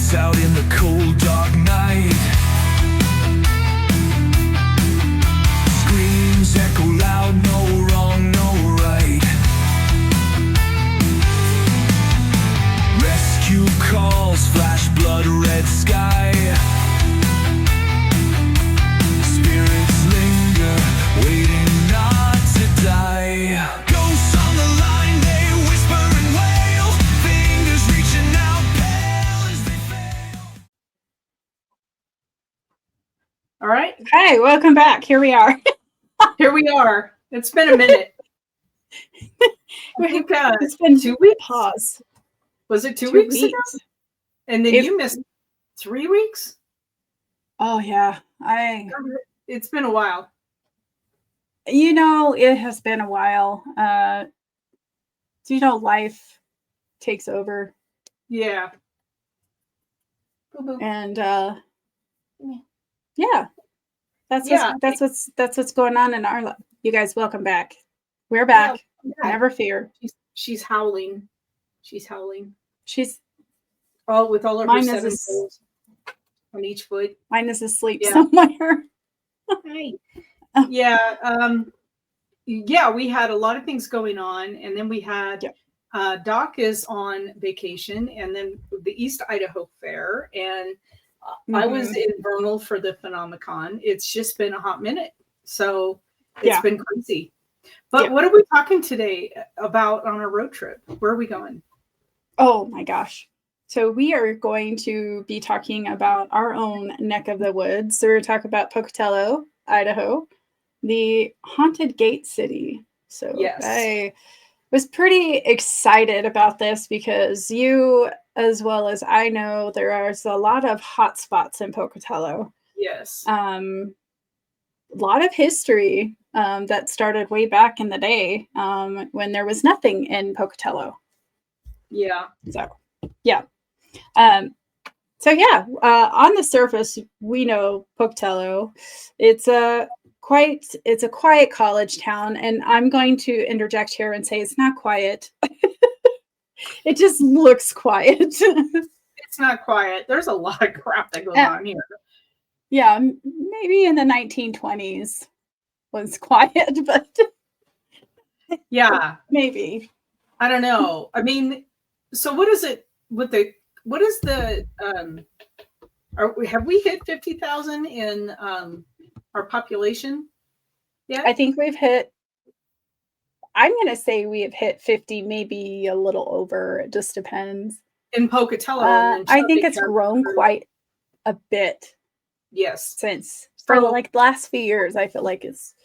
Silence out in the cold dark night. Screams echo loud, no wrong, no right. Rescue calls flash, blood red sky. Spirits linger, waiting not to die. Ghosts on the line, they whisper and wail. Fingers reaching out, pale as they fail. All right, Hi, welcome back. Here we are. here we are. It's been a minute. I think It's been 2 weeks. Pause. Was it 2 2 weeks ago? weeks. And then you missed 3 weeks? Oh yeah. It's been a while. It has been a while. Life takes over. Yeah. And yeah. That's what's going on in our life. You guys, welcome back. We're back. Yeah. Never fear. She's howling. She's howling. She's with all of her Mine is 7 toes on each foot. mine is asleep somewhere. Hi. Yeah. Yeah, we had a lot of things going on, and then we had Doc is on vacation, and then the East Idaho Fair, and I was in Vernal for the Phenomenon. It's just been a hot minute, so it's been crazy. But what are we talking today about on our road trip? Where are we going? Oh my gosh. So we are going to be talking about our own neck of the woods. So we're talking about Pocatello, Idaho, the haunted gate city. So I was pretty excited about this because you, as well as I know, there is a lot of hot spots in Pocatello. Yes. A lot of history that started way back in the day when there was nothing in Pocatello. Yeah. So, yeah. On the surface, we know Pocatello. It's a quiet college town, and I'm going to interject here and say it's not quiet. It just looks quiet. It's not quiet. There's a lot of crap that goes on here. Yeah, maybe in the 1920s was quiet, but yeah, maybe. I don't know. I mean, so what is it with the? What is the? Have we hit 50,000 in our population yet? I think we've hit. I'm going to say we have hit 50, maybe a little over. It just depends. In Pocatello, I think it's grown quite a bit. Yes, since for like the last few years, I feel like it's,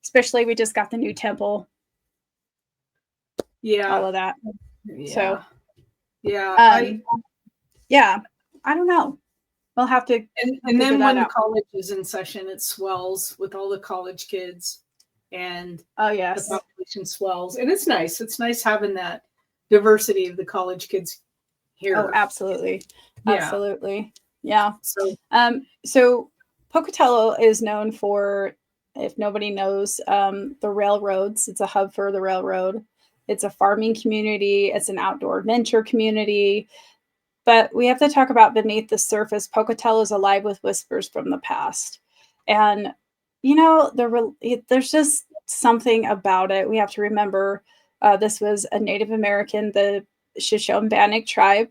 especially we just got the new temple. Yeah, all of that. Yeah. So, yeah, I don't know. We'll have to. And then when college is in session, it swells with all the college kids, and the population swells, and it's nice. It's nice having that diversity of the college kids here. Oh, absolutely, absolutely, yeah. So Pocatello is known for, if nobody knows, the railroads. It's a hub for the railroad. It's a farming community. It's an outdoor adventure community. But we have to talk about beneath the surface. Pocatello is alive with whispers from the past. And, there's just something about it. We have to remember this was a Native American, the Shoshone-Bannock tribe.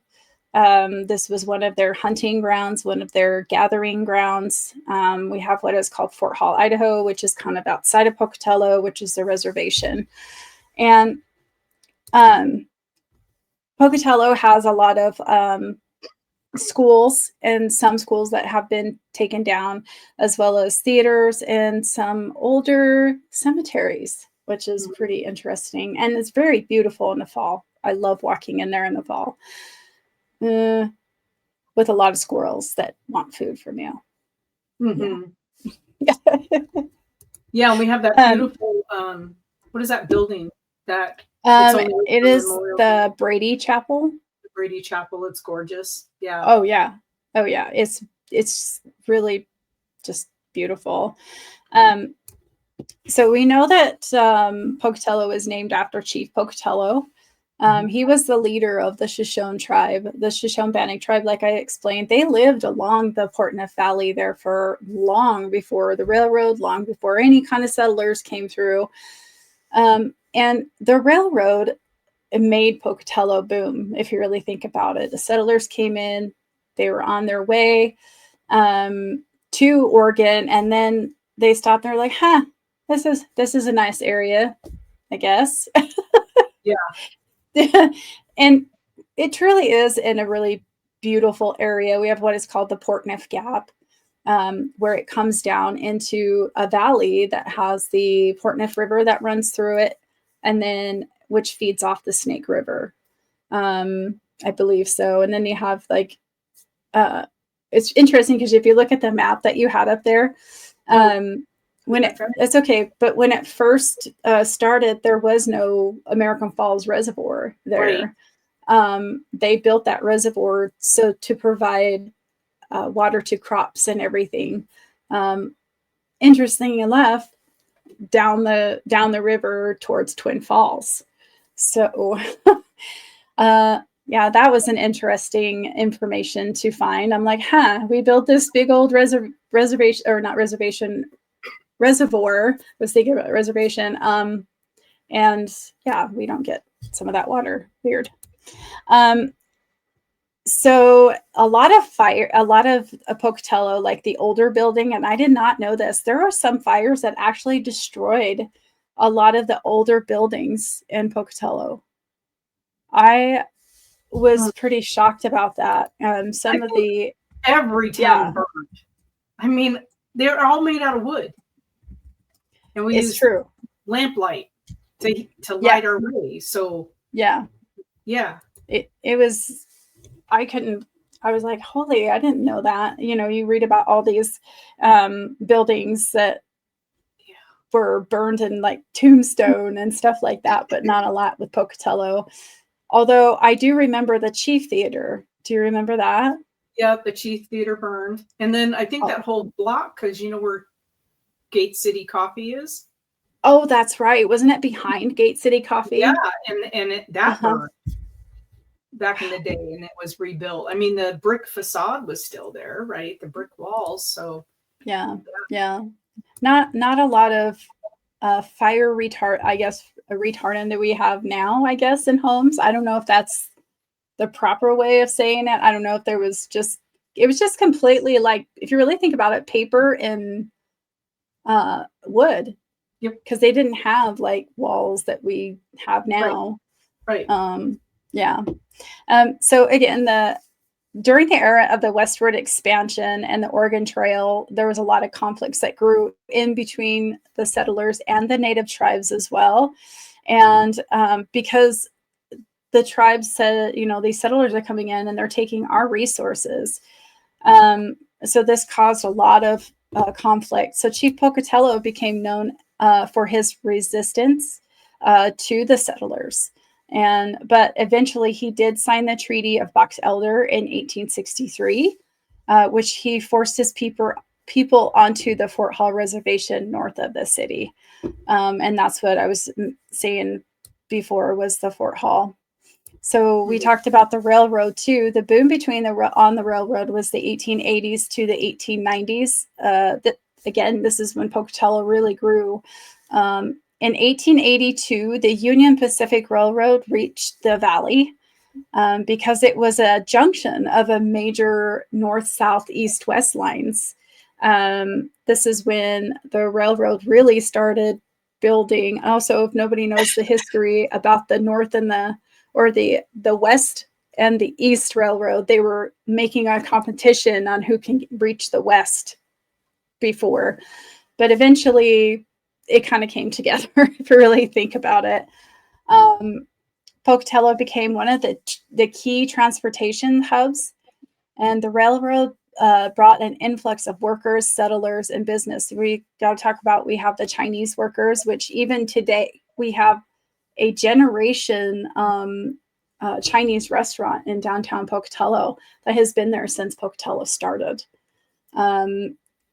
This was one of their hunting grounds, one of their gathering grounds. We have what is called Fort Hall, Idaho, which is kind of outside of Pocatello, which is the reservation. And Pocatello has a lot of schools, and some schools that have been taken down, as well as theaters and some older cemeteries, which is pretty interesting. And it's very beautiful in the fall. I love walking in there in the fall with a lot of squirrels that want food from you. Mm-hmm. Yeah, and we have that beautiful, what is that building? That it is the Brady Chapel. The Brady Chapel. It's gorgeous. Yeah. Oh yeah. It's really just beautiful. So we know that Pocatello is named after Chief Pocatello, He was the leader of the Shoshone tribe, the Shoshone-Bannock tribe. Like I explained, they lived along the Portneuf Valley there for long before the railroad, long before any kind of settlers came through. And the railroad made Pocatello boom, if you really think about it. The settlers came in, they were on their way to Oregon, and then they stopped. They're like, this is a nice area, I guess. Yeah. And it truly is in a really beautiful area. We have what is called the Portneuf Gap, where it comes down into a valley that has the Portneuf River that runs through it, and then which feeds off the Snake River. I believe so. And then you have like, it's interesting because if you look at the map that you had up there, it's okay, but when it first started, there was no American Falls Reservoir there. Right. They built that reservoir so to provide water to crops and everything. Interesting enough, down the river towards Twin Falls. So, yeah, that was an interesting information to find. I'm like, we built this big old reservation, or not reservation, reservoir. I was thinking about reservation. And yeah, we don't get some of that water. Weird. So a lot of Pocatello, like the older building, and I did not know this, there are some fires that actually destroyed a lot of the older buildings in Pocatello. I was pretty shocked about that. Every town burned. I mean, they're all made out of wood. And we use lamplight to light our way. So yeah. It was, I was like, holy, I didn't know that. You know, you read about all these buildings that were burned in like Tombstone and stuff like that, but not a lot with Pocatello. Although I do remember the Chief Theater. Do you remember that? Yeah, the Chief Theater burned. And then I think that whole block, because you know where Gate City Coffee is? Oh, that's right. Wasn't it behind Gate City Coffee? Yeah, and that burned back in the day, and it was rebuilt. I mean, the brick facade was still there, right? The brick walls. So yeah. Not a lot of fire retardant that we have now, I guess, in homes. I don't know if that's the proper way of saying it. I don't know if it was just completely, like, if you really think about it, paper and wood. Yep. Because they didn't have like walls that we have now. Right. So again, during the era of the westward expansion and the Oregon Trail, there was a lot of conflicts that grew in between the settlers and the native tribes as well. And because the tribes said, you know, these settlers are coming in and they're taking our resources. So this caused a lot of conflict. So Chief Pocatello became known for his resistance to the settlers. But eventually he did sign the Treaty of Box Elder in 1863, which he forced his people onto the Fort Hall Reservation north of the city. And that's what I was saying before, was the Fort Hall. So we talked about the railroad too. The boom on the railroad was the 1880s to the 1890s. Again, this is when Pocatello really grew. In 1882, the Union Pacific Railroad reached the valley because it was a junction of a major north, south, east, west lines. This is when the railroad really started building. Also, if nobody knows the history about the north and the west and the east railroad, they were making a competition on who can reach the west before. But eventually it kind of came together, if you really think about it. Pocatello became one of the key transportation hubs, and the railroad brought an influx of workers, settlers, and business. We got to talk about, we have the Chinese workers, which even today we have a generation Chinese restaurant in downtown Pocatello that has been there since Pocatello started.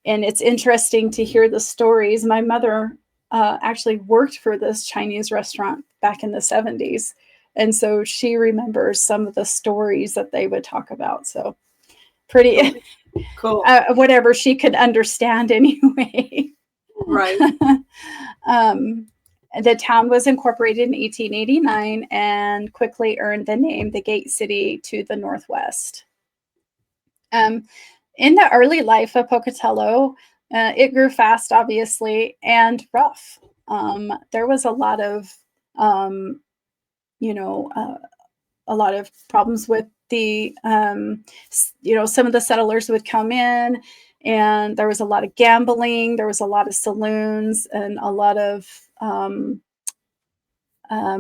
And it's interesting to hear the stories. My mother actually worked for this Chinese restaurant back in the 70s. And so she remembers some of the stories that they would talk about. So pretty cool. Whatever she could understand anyway. Right. The town was incorporated in 1889 and quickly earned the name the Gate City to the northwest. In the early life of Pocatello, it grew fast, obviously, and rough. There was a lot of, a lot of problems with the, some of the settlers would come in, and there was a lot of gambling. There was a lot of saloons and a lot of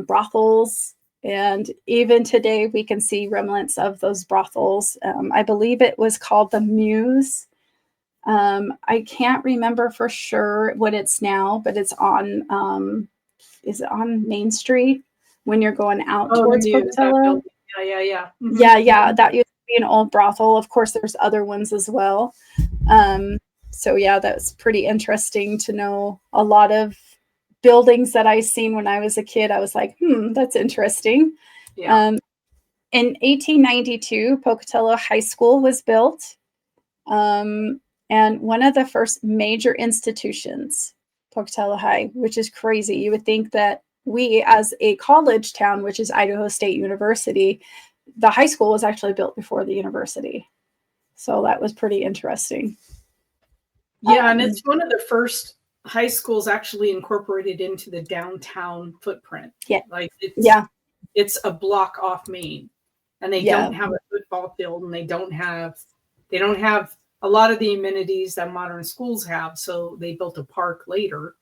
brothels. And even today, we can see remnants of those brothels. I believe it was called the Muse. I can't remember for sure what it's now, but it's on, is it on Main Street when you're going out towards Pocatello? Yeah. Mm-hmm. Yeah. That used to be an old brothel. Of course, there's other ones as well. So yeah, that's pretty interesting to know. A lot of buildings that I seen when I was a kid, I was like, that's interesting. Yeah. In 1892, Pocatello High School was built. And one of the first major institutions, Pocatello High, which is crazy. You would think that we, as a college town, which is Idaho State University, the high school was actually built before the university. So that was pretty interesting. Yeah, and it's one of the first high schools actually incorporated into the downtown footprint. Yeah. Like it's a block off Main, and they don't have a football field, and they don't have a lot of the amenities that modern schools have. So they built a park later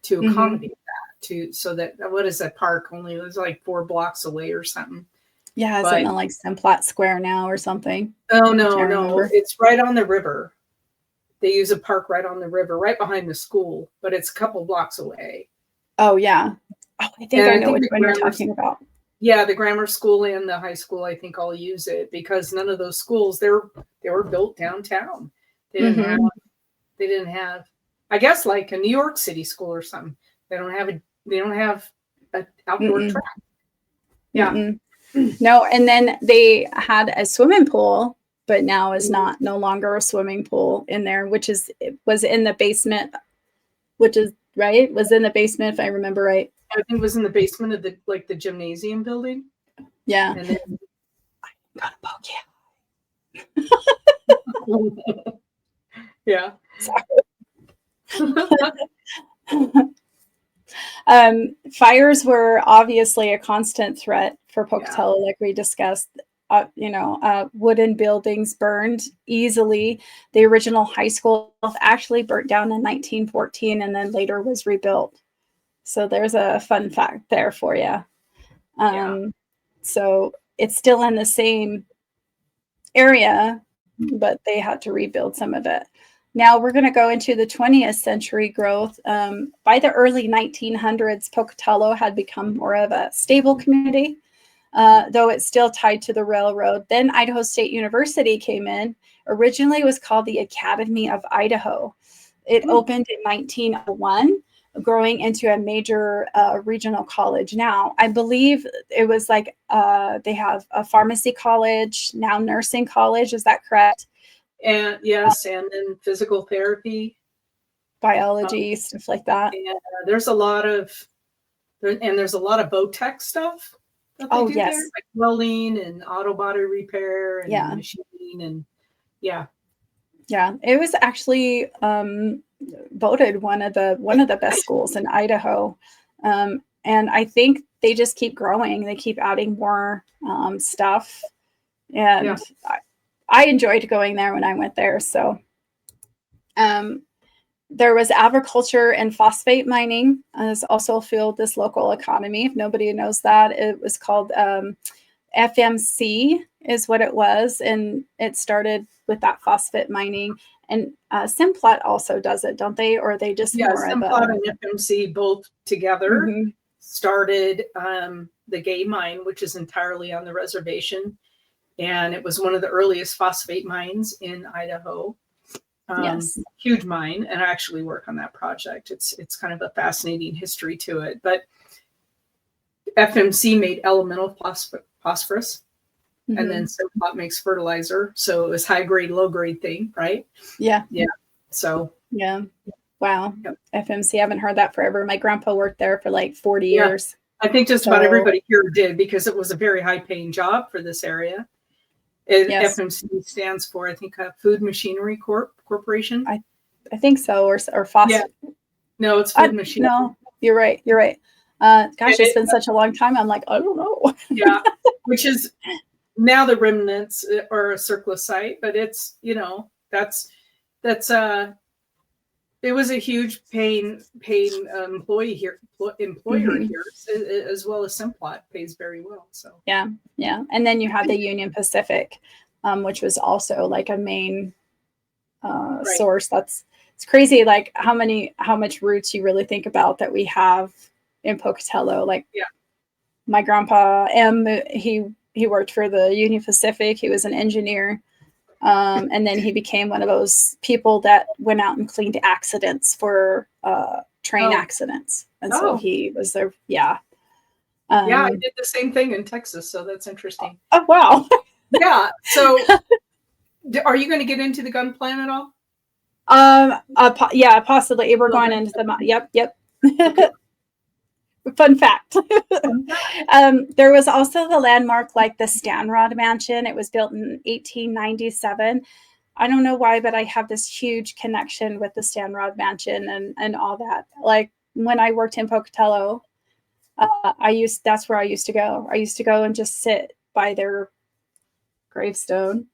to accommodate that. So that what is that park? Only it was like 4 blocks away or something. Yeah, isn't it like Simplot Square now or something? Oh no, it's right on the river. They use a park right on the river, right behind the school, but it's a couple blocks away. Oh yeah, I think I know which one you're talking about. Yeah, the grammar school and the high school, I think, all use it because none of those schools they were built downtown. They didn't have, I guess, like a New York City school or something. They don't have an outdoor track. Yeah. No, and then they had a swimming pool, but now is no longer a swimming pool in there, was in the basement, was in the basement if I remember right. I think it was in the basement of the gymnasium building. Yeah. And then I got a poke. Yeah. Fires were obviously a constant threat for Pocatello, like we discussed. Wooden buildings burned easily. The original high school actually burnt down in 1914 and then later was rebuilt. So there's a fun fact there for you. So it's still in the same area, but they had to rebuild some of it. Now we're going to go into the 20th century growth. By the early 1900s, Pocatello had become more of a stable community, though it's still tied to the railroad. Then Idaho State University came in. Originally, it was called the Academy of Idaho. It opened in 1901, growing into a major regional college now. I believe it was like they have a pharmacy college, now nursing college. Is that correct? And yes, and then physical therapy, biology, stuff like that. And there's a lot of Vo-Tech stuff that they do there, like welding and auto body repair and machining and yeah. It was actually voted one of the best schools in Idaho, and I think they just keep growing. They keep adding more stuff, and I enjoyed going there when I went there. So there was agriculture and phosphate mining as also fueled this local economy. If nobody knows that, it was called FMC is what it was. And it started with that phosphate mining. And Simplot also does it, don't they? Or are they just more of Simplot and FMC both together started the Gay mine, which is entirely on the reservation. And it was one of the earliest phosphate mines in Idaho. Huge mine, and I actually work on that project. It's kind of a fascinating history to it. But FMC made elemental phosphorus, Mm-hmm. and then Simplot makes fertilizer. So it was high grade, low grade thing, right? Yeah. Yeah. So yeah. Wow. Yep. FMC, I haven't heard that forever. My grandpa worked there for like 40 years. I think just about everybody here did, because it was a very high paying job for this area. Yes. FMC stands for, I think, Food Machinery Corporation. I think so, or Yeah. No, it's Food Machinery. No, you're right. You're right. Gosh, it's been such a long time. I'm like, I don't know. Yeah, which is now the remnants are a surplus site, but it's, that's it was a huge paying employer here, as well as Simplot pays very well. So yeah. And then you had the Union Pacific, which was also like a main source. It's crazy, like how much roots you really think about that we have in Pocatello. Like, my grandpa he worked for the Union Pacific. He was an engineer. And then he became one of those people that went out and cleaned accidents for train accidents. And so he was there. Yeah. I did the same thing in Texas. So that's interesting. Oh, wow. Yeah. So are you going to get into the gun plan at all? Yeah, possibly. We're going into the, yep. Okay. Fun fact. There was also the landmark, like the Stanrod Mansion. It was built in 1897. I don't know why, but I have this huge connection with the Stanrod Mansion and all that. Like when I worked in Pocatello, that's where I used to go. I used to go and just sit by their gravestone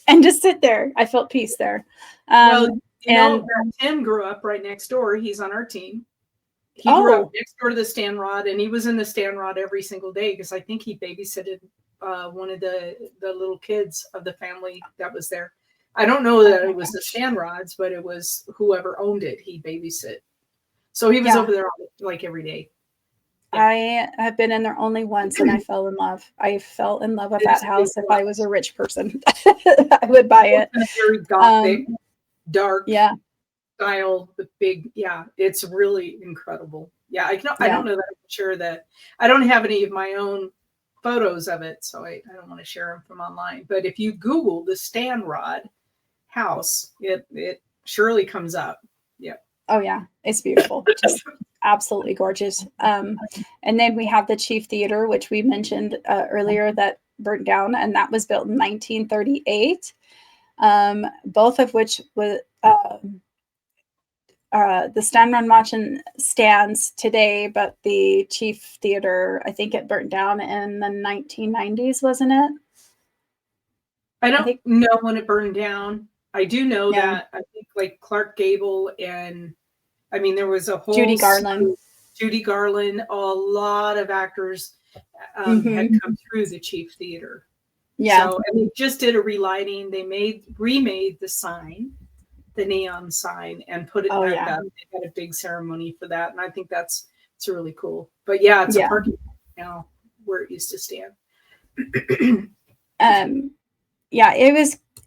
and just sit there. I felt peace there. Tim grew up right next door. He's on our team. He grew up next door to the Stanrod, and he was in the Stanrod every single day, because I think he babysitted one of the little kids of the family that was there. I don't know that it was the Stanrods, but it was whoever owned it. He babysit. So he was over there like every day. Yeah. I have been in there only once, and I fell in love. I fell in love with that house. If I was a rich person, I would buy it. Very gothic, dark. Yeah. Style, the big, it's really incredible. I don't know that I'm sure that I don't have any of my own photos of it, so I don't want to share them from online. But if you Google the Stanrod house, it surely comes up. Yeah. Oh yeah, it's beautiful. Just absolutely gorgeous. And then we have the Chief Theater, which we mentioned earlier, that burnt down, and that was built in 1938. Both of which was the Stanrod Mansion stands today, but the Chief Theater, I think it burnt down in the 1990s, wasn't it? I don't know when it burned down. I do know that I think like Clark Gable and there was a whole Judy Garland, a lot of actors had come through the Chief Theater. Yeah. So, and they just did a relighting. They remade the sign, the neon sign, and put it back up. They had a big ceremony for that, and I think it's really cool. But it's a parking lot now where it used to stand.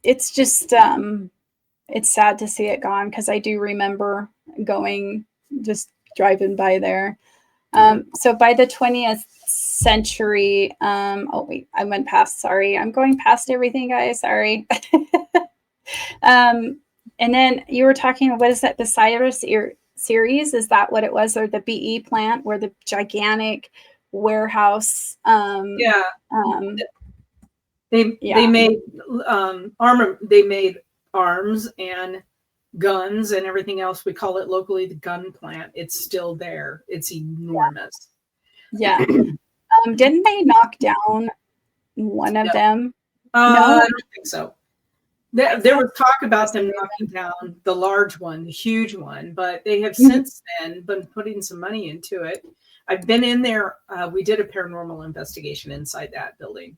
It's just it's sad to see it gone, because I do remember just driving by there. So by the 20th century, I went past, sorry, I'm going past everything, guys, sorry. And then you were talking, what is that, the Cyrus series? Is that what it was? Or the BE plant, where the gigantic warehouse? They made armor. They made arms and guns and everything else. We call it locally the gun plant. It's still there. It's enormous. Yeah. Didn't they knock down one of them? No, I don't think so. There was talk about them knocking down the large one, the huge one, but they have since then been putting some money into it. I've been in there. We did a paranormal investigation inside that building.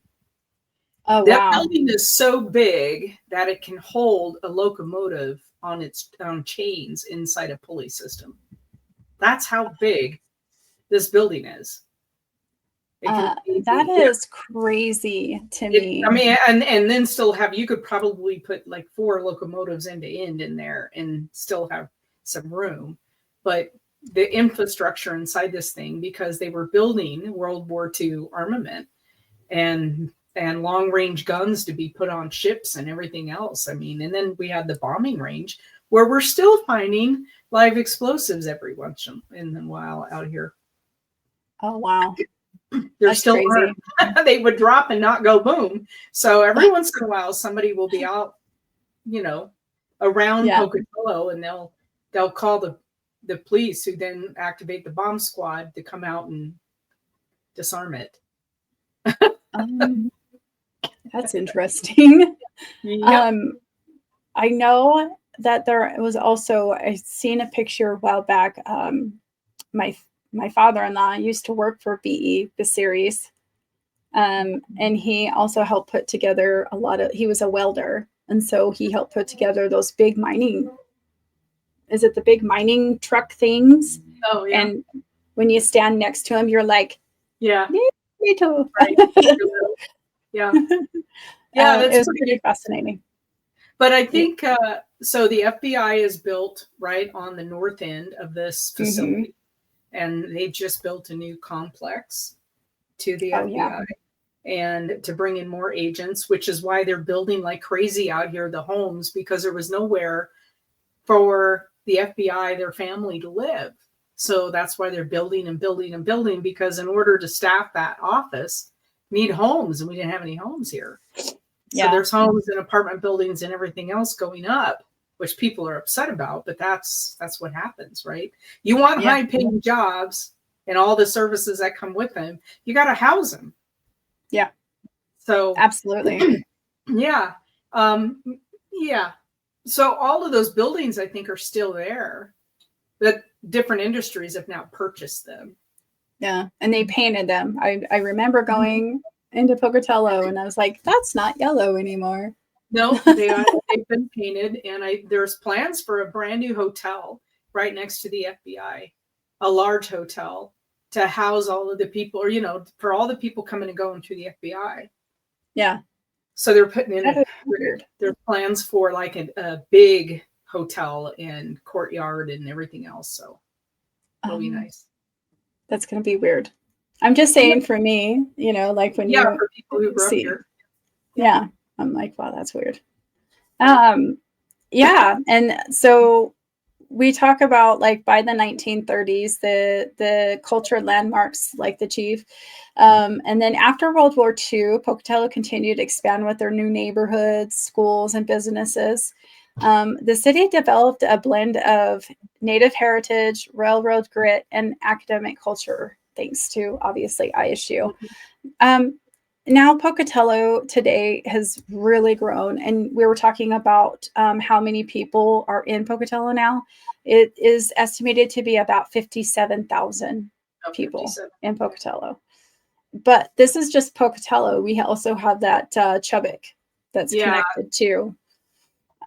Oh, that building is so big that it can hold a locomotive on its chains inside a pulley system. That's how big this building is. That is crazy to me. And then still you could probably put like 4 locomotives end to end in there and still have some room. But the infrastructure inside this thing, because they were building World War II armament and long range guns to be put on ships and everything else. I mean, and then we had the bombing range where we're still finding live explosives every once in a while out here. Oh, wow. They're still crazy. They would drop and not go boom. So every once in a while, somebody will be out, you know, around Pocatello, and they'll call the police, who then activate the bomb squad to come out and disarm it. That's interesting. Yep. I know that there was also, I seen a picture a while back. My father-in-law used to work for BE, the series. And he also helped put together he was a welder. And so he helped put together those big mining, is it the big mining truck things? Oh, yeah. And when you stand next to him, you're like, yeah, me too. Right. Yeah. Yeah, that's it was pretty fascinating. But I think, so the FBI is built right on the north end of this facility, and they just built a new complex to the FBI and to bring in more agents, which is why they're building like crazy out here, the homes, because there was nowhere for the FBI, their family, to live. So that's why they're building and building and building, because in order to staff that office, need homes, and we didn't have any homes here. So there's homes and apartment buildings and everything else going up, which people are upset about, but that's what happens, right? You want high paying jobs and all the services that come with them, you got to house them. Yeah. So absolutely. Yeah. Yeah. So all of those buildings, I think, are still there, but different industries have now purchased them. Yeah. And they painted them. I remember going into Pocatello and I was like, that's not yellow anymore. No, they've been painted, and there's plans for a brand new hotel right next to the FBI, a large hotel to house all of the people, or, you know, for all the people coming and going through the FBI. Yeah. So they're putting in their plans for like a big hotel and courtyard and everything else. So it'll be nice. That's going to be weird. I'm just saying, for me, you know, like when you for people who grew up here. Yeah. I'm like, wow, that's weird. Yeah. And so we talk about, like, by the 1930s, the cultural landmarks like the Chief. And then after World War II, Pocatello continued to expand with their new neighborhoods, schools, and businesses. The city developed a blend of Native heritage, railroad grit, and academic culture, thanks to, obviously, ISU. Now Pocatello today has really grown, and we were talking about how many people are in Pocatello now. It is estimated to be about 57,000 people in Pocatello. But this is just Pocatello. We also have that Chubbuck that's connected to.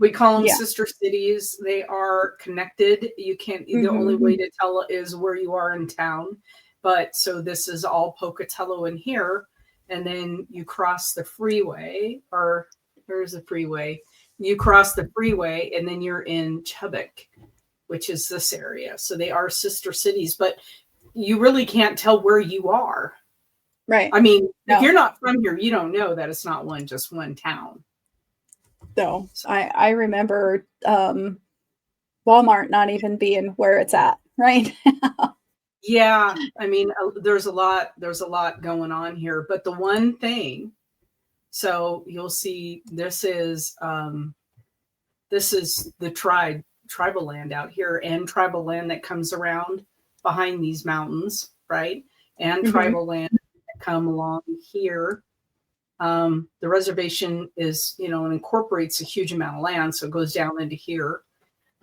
We call them sister cities. They are connected. You can't, the only way to tell is where you are in town. But so this is all Pocatello in here. And then you cross the freeway, or there's the freeway. You cross the freeway, and then you're in Chubbuck, which is this area. So they are sister cities, but you really can't tell where you are. Right. I mean, if you're not from here, you don't know that it's not just one town. No, so. I remember Walmart not even being where it's at right now. Yeah, I mean, there's a lot going on here, but the one thing, so you'll see, this is the tribal land out here, and tribal land that comes around behind these mountains, right? And tribal land that come along here. The reservation is, you know, and incorporates a huge amount of land, so it goes down into here.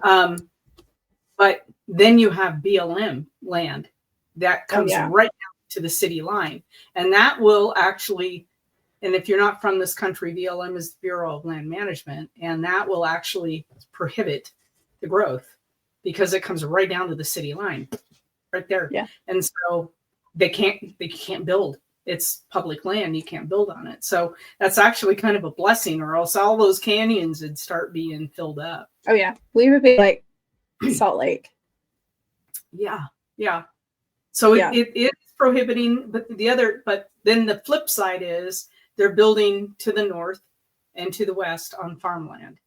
But then you have BLM land that comes right down to the city line. And that will actually, and if you're not from this country, BLM is the Bureau of Land Management, and that will actually prohibit the growth because it comes right down to the city line, right there. Yeah. And so they can't build. It's public land. You can't build on it. So that's actually kind of a blessing, or else all those canyons would start being filled up. Oh yeah. We would be like Salt Lake. Yeah. Yeah. So it is prohibiting, but then the flip side is they're building to the north and to the west on farmland.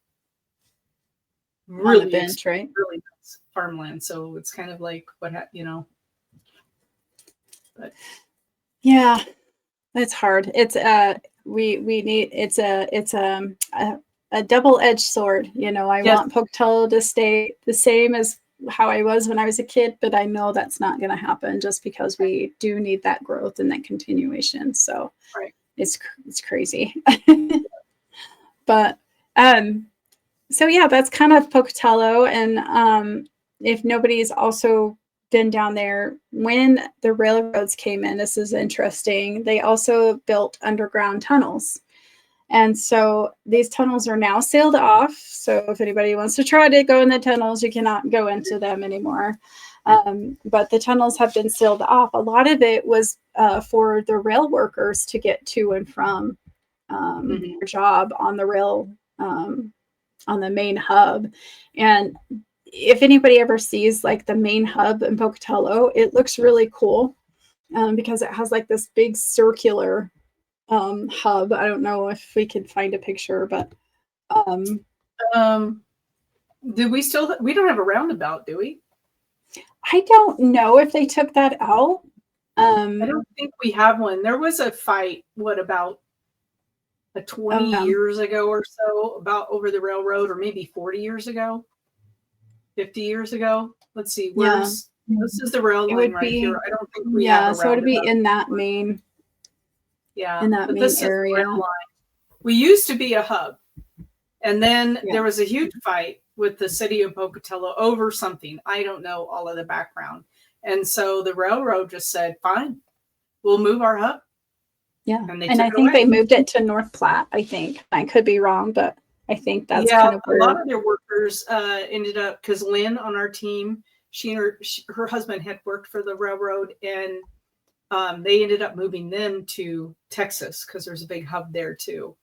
Really on a bench, right? Really nice farmland. So it's kind of like but yeah, that's hard. It's we need it's a double-edged sword. You know, I want Pocatello to stay the same as how I was when I was a kid, but I know that's not going to happen just because we do need that growth and that continuation. So it's crazy. But so yeah, that's kind of Pocatello. And if nobody's also been down there, when the railroads came in, this is interesting, they also built underground tunnels. And so these tunnels are now sealed off. So if anybody wants to try to go in the tunnels, you cannot go into them anymore. But the tunnels have been sealed off. A lot of it was for the rail workers to get to and from their job on the rail, on the main hub. And if anybody ever sees like the main hub in Pocatello, it looks really cool because it has like this big circular hub. I don't know if we can find a picture, but do we don't have a roundabout, do we? I don't know if they took that out. I don't think we have one. There was a fight, about 20 years ago or so, about over the railroad, or maybe 40 years ago, 50 years ago. Let's see, this is the rail line right here. I don't think we have a roundabout. So it'd be in that main in that main area. We used to be a hub, and then there was a huge fight with the city of Pocatello over something. I don't know all of the background. And so the railroad just said, fine, we'll move our hub. Yeah. And I think they moved it to North Platte, I think. I could be wrong, but I think that's kind of where a lot of their workers ended up, because Lynn on our team, she and her husband had worked for the railroad, and they ended up moving them to Texas because there's a big hub there too.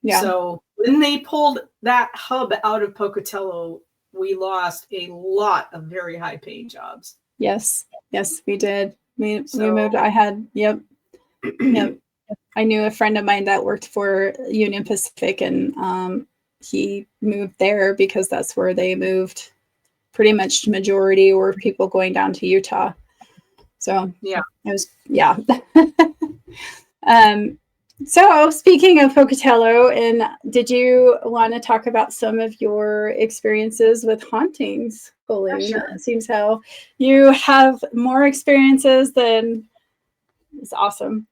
Yeah. So when they pulled that hub out of Pocatello, we lost a lot of very high paying jobs. Yes, we did. We moved. I had, yep. I knew a friend of mine that worked for Union Pacific, and he moved there because that's where they moved. Pretty much majority were people going down to Utah. So it was So speaking of Pocatello, and did you want to talk about some of your experiences with hauntings, Colleen? Sure. It seems how you have more experiences than it's awesome.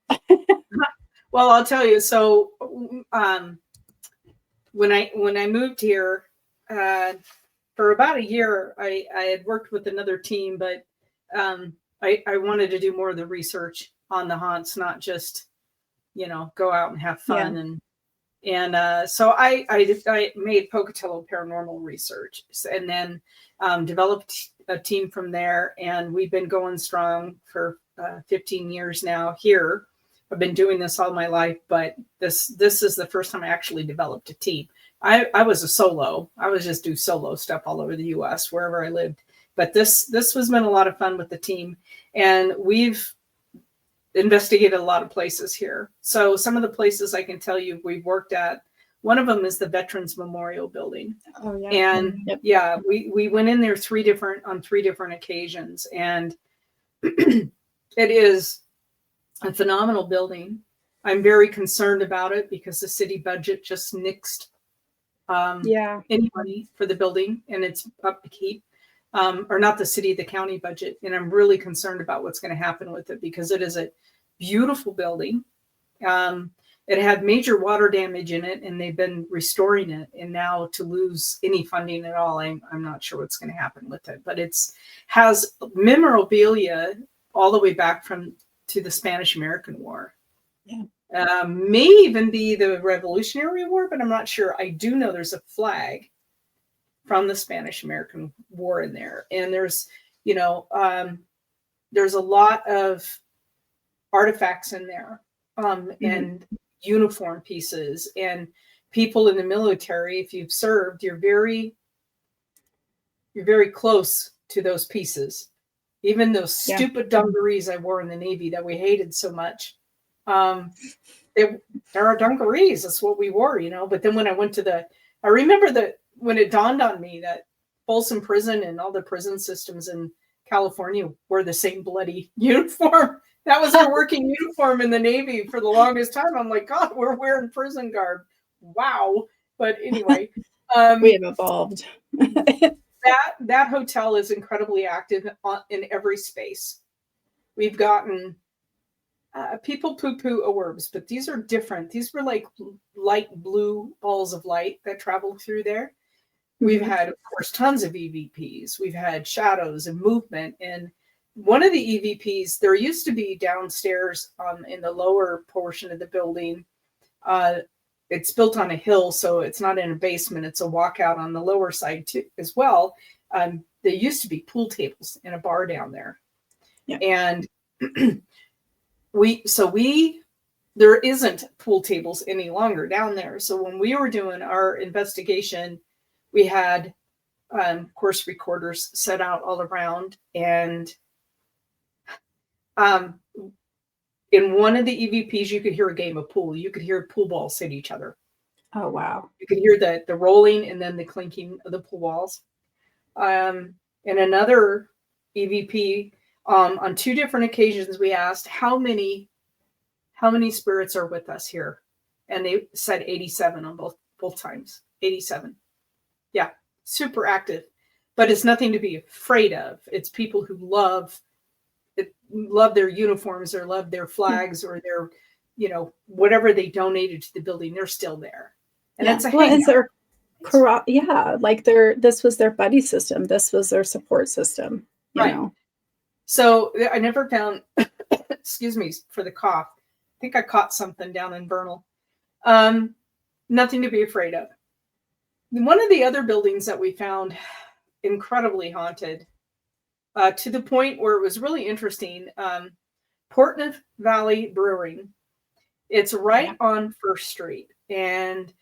Well, I'll tell you. So when I moved here, for about a year, I had worked with another team, but I wanted to do more of the research on the haunts, not just go out and have fun. And so I made Pocatello Paranormal Research, and then developed a team from there. And we've been going strong for 15 years now here. I've been doing this all my life, but this is the first time I actually developed a team. I was a solo. I was just do solo stuff all over the U.S. wherever I lived. But this has been a lot of fun with the team, and we've investigated a lot of places here. So some of the places I can tell you we've worked at, one of them is the Veterans Memorial Building. Oh yeah. And we went in there on three different occasions, and it is a phenomenal building. I'm very concerned about it because the city budget just nixed any money for the building, and it's upkeep. Or not the city, the county budget. And I'm really concerned about what's going to happen with it, because it is a beautiful building. It had major water damage in it, and they've been restoring it. And now to lose any funding at all, I'm not sure what's going to happen with it. But has memorabilia all the way back to the Spanish-American War. Yeah. May even be the Revolutionary War, but I'm not sure. I do know there's a flag from the Spanish-American War in there. And there's a lot of artifacts in there, and uniform pieces, and people in the military. If you've served, you're very close to those pieces. Even those stupid dungarees I wore in the Navy that we hated so much. There are dungarees. That's what we wore, you know. But then when I went to I remember that when it dawned on me that Folsom Prison and all the prison systems in California wore the same bloody uniform. That was our working uniform in the Navy for the longest time. I'm like, God, we're wearing prison garb. Wow. But anyway, we have evolved. that hotel is incredibly active in every space. We've gotten people poo-poo orbs, but these are different. These were like light blue balls of light that travel through there. We've had, of course, tons of EVPs. We've had shadows and movement. And one of the EVPs, there used to be downstairs in the lower portion of the building. It's built on a hill, so it's not in a basement. It's a walkout on the lower side too, as well. There used to be pool tables in a bar down there. Yeah. And there isn't pool tables any longer down there. So when we were doing our investigation, we had, of course, recorders set out all around. And in one of the EVPs, you could hear a game of pool. You could hear pool balls hit each other. Oh, wow. You could hear the rolling and then the clinking of the pool balls. In another EVP, on 2 different occasions, we asked how many spirits are with us here. And they said 87 on both times. 87. Yeah, super active. But it's nothing to be afraid of. It's people who love their uniforms or love their flags or their, you know, whatever they donated to the building. They're still there. And it's a like this was their buddy system. This was their support system. You know? So I never found, excuse me for the cough. I think I caught something down in Vernal. Nothing to be afraid of. One of the other buildings that we found incredibly haunted, to the point where it was really interesting, Portneuf Valley Brewing. It's right on First Street. And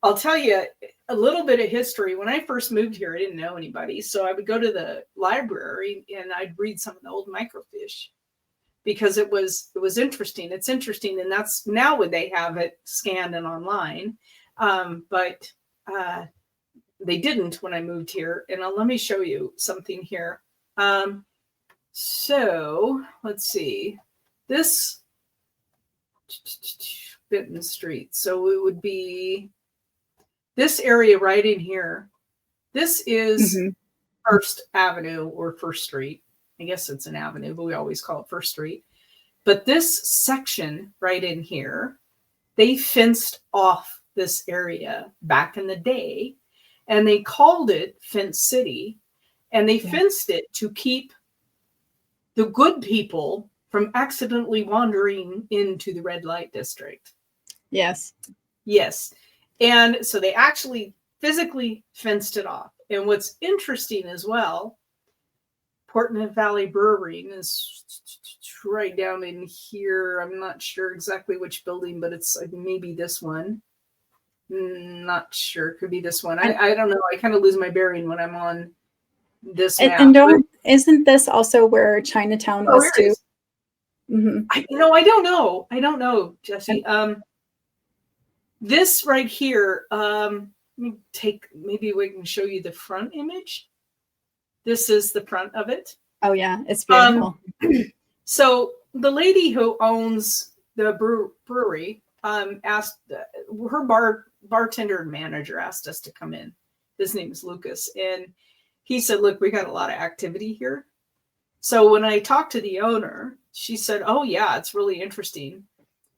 I'll tell you a little bit of history. When I first moved here, I didn't know anybody. So I would go to the library and I'd read some of the old microfiche because it was interesting. It's interesting. And that's now would they have it scanned and online. But they didn't when I moved here. And let me show you something here. So let's see. This Benton Street. So it would be this area right in here. This is First Avenue or First Street. I guess it's an avenue, but we always call it First Street. But this section right in here, they fenced off this area back in the day, and they called it Fence City, and they fenced it to keep the good people from accidentally wandering into the red light district. Yes. And so they actually physically fenced it off. And what's interesting as well, Portneuf Valley Brewing is right down in here. I'm not sure exactly which building, but it's maybe this one. Not sure. Could be this one. I don't know. I kind of lose my bearing when I'm on this map. And isn't this also where Chinatown was too? I don't know, Jesse. This right here, maybe we can show you the front image. This is the front of it. Oh yeah, it's beautiful. So the lady who owns the brewery asked her bartender and manager asked us to come in. His name is Lucas, and he said, "Look, we got a lot of activity here." So when I talked to the owner, she said, "Oh yeah, it's really interesting."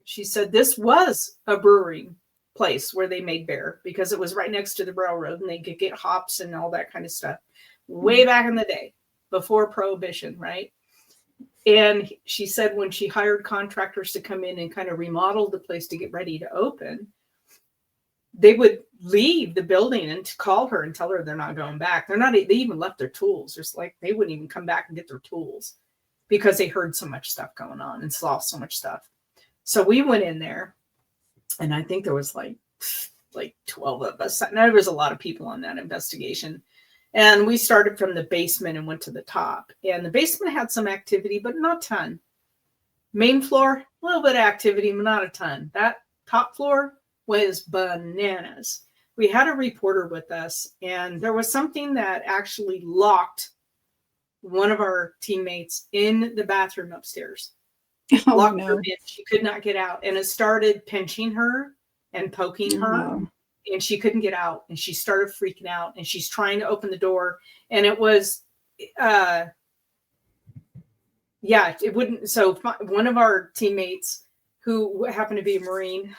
She said this was a brewing place where they made beer because it was right next to the railroad and they could get hops and all that kind of stuff way back in the day before Prohibition, right? And she said when she hired contractors to come in and kind of remodel the place to get ready to open, they would leave the building and call her and tell her they're not going back. They even left their tools. Just like they wouldn't even come back and get their tools because they heard so much stuff going on and saw so much stuff. So we went in there, and I think there was like 12 of us. And there was a lot of people on that investigation. And we started from the basement and went to the top. And the basement had some activity, but not a ton. Main floor, a little bit of activity, but not a ton. That top floor was bananas. We had a reporter with us, and there was something that actually locked one of our teammates in the bathroom upstairs. Oh, Locked her no. in. She could not get out. And it started pinching her and poking her. And she couldn't get out. And she started freaking out. And she's trying to open the door. And it was, it wouldn't. So one of our teammates, who happened to be a Marine,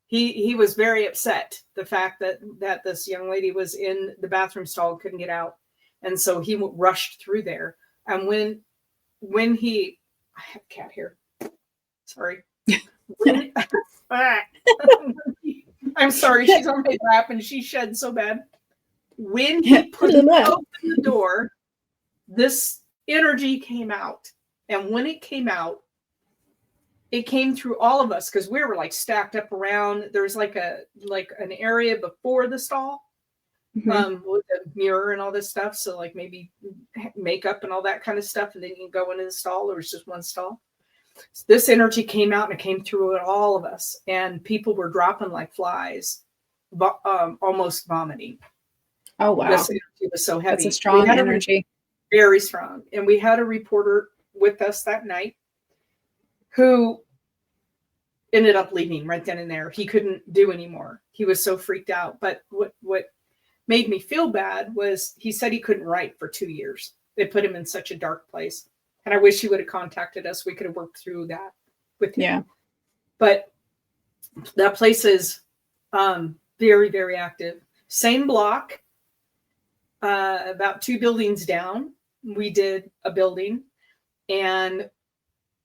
he was very upset the fact that this young lady was in the bathroom stall and couldn't get out. And so he rushed through there. And when he, I have a cat here. Sorry. I'm sorry. She's on my lap and she shed so bad. When he open the door, this energy came out. And when it came out, it came through all of us because we were like stacked up around. There's like an area before the stall. With a mirror and all this stuff. So like maybe makeup and all that kind of stuff. And then you can go into the stall. There was just one stall. So this energy came out and it came through all of us. And people were dropping like flies, almost vomiting. Oh, wow. This energy was so heavy. That's a strong energy. Very strong. And we had a reporter with us that night who ended up leaving right then and there. He couldn't do anymore. He was so freaked out. But what made me feel bad was he said he couldn't write for 2 years. They put him in such a dark place. And I wish he would have contacted us. We could have worked through that with him. Yeah. But that place is very, very active. Same block, about 2 buildings down. We did a building. And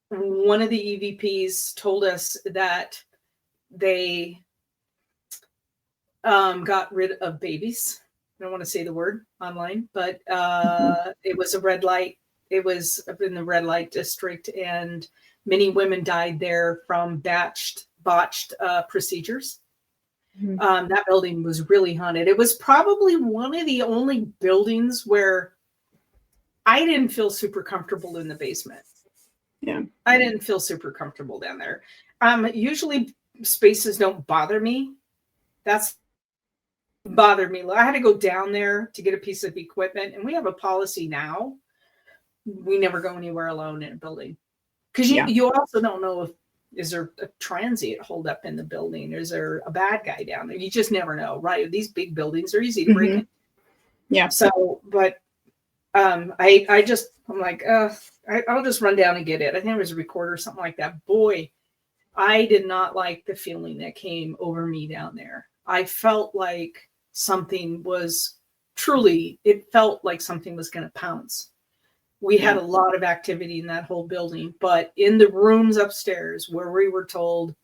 one of the EVPs told us that they got rid of babies. I don't want to say the word online, but it was a red light. It was in the red light district, and many women died there from botched procedures. That building was really haunted. It was probably one of the only buildings where I didn't feel super comfortable in the basement. Yeah. I didn't feel super comfortable down there. Usually spaces don't bother me. That's bothered me. I had to go down there to get a piece of equipment, and we have a policy now. We never go anywhere alone in a building because you also don't know if is there a transient hold up in the building. Is there a bad guy down there? You just never know, right? These big buildings are easy to break in. Yeah. So, but I'm like, I'll just run down and get it. I think it was a recorder or something like that. Boy, I did not like the feeling that came over me down there. I felt like something was it felt like something was going to pounce. We had a lot of activity in that whole building, but in the rooms upstairs where we were told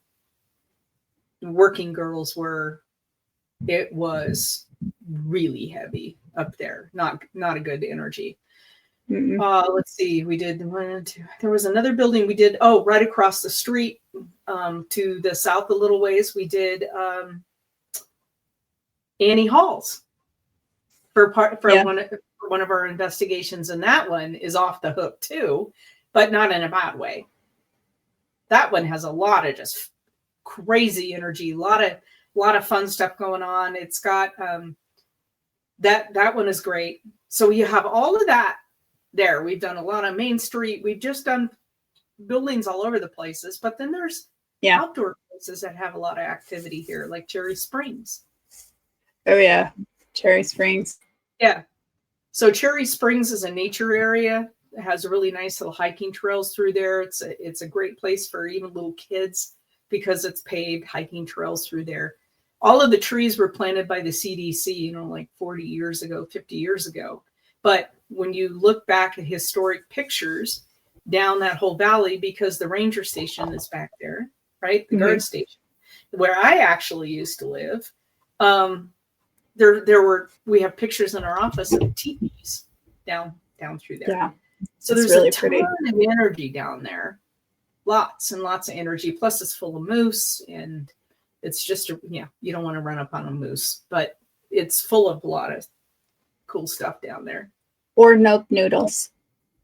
working girls were, it was really heavy up there. Not a good energy. Let's see. We did there was another building we did. Oh, right across the street to the south a little ways. We did Annie Halls for one of our investigations, and that one is off the hook too, but not in a bad way. That one has a lot of just crazy energy, a lot of fun stuff going on. It's got that one is great. So you have all of that there. We've done a lot on Main Street. We've just done buildings all over the places, but then there's outdoor places that have a lot of activity here, like Cherry Springs. Oh yeah, Cherry Springs. Yeah. So Cherry Springs is a nature area. It has really nice little hiking trails through there. It's a great place for even little kids because it's paved hiking trails through there. All of the trees were planted by the CDC, like 40 years ago, 50 years ago. But when you look back at historic pictures down that whole valley, because the ranger station is back there, right? The guard station, where I actually used to live. We have pictures in our office of teepees down through there. Yeah. So there's really a ton of energy down there. Lots and lots of energy. Plus it's full of moose, and it's just, you don't want to run up on a moose, but it's full of a lot of cool stuff down there. Or nope noodles.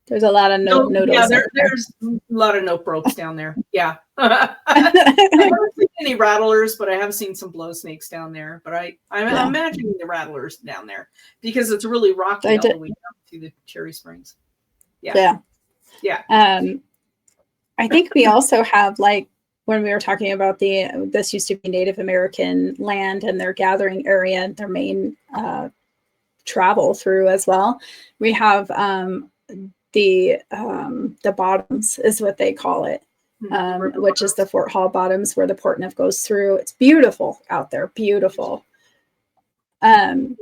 There's a lot of noodles. Yeah, there's a lot of nope ropes down there. Yeah. I haven't seen any rattlers, but I have seen some blow snakes down there. But I'm imagining the rattlers down there because it's really rocky all the way down to the Cherry Springs. Yeah. I think we also have, like, when we were talking about this used to be Native American land and their gathering area, their main travel through as well. We have the bottoms is what they call it, which is the Fort Hall bottoms where the Portneuf goes through. It's beautiful out there, beautiful. And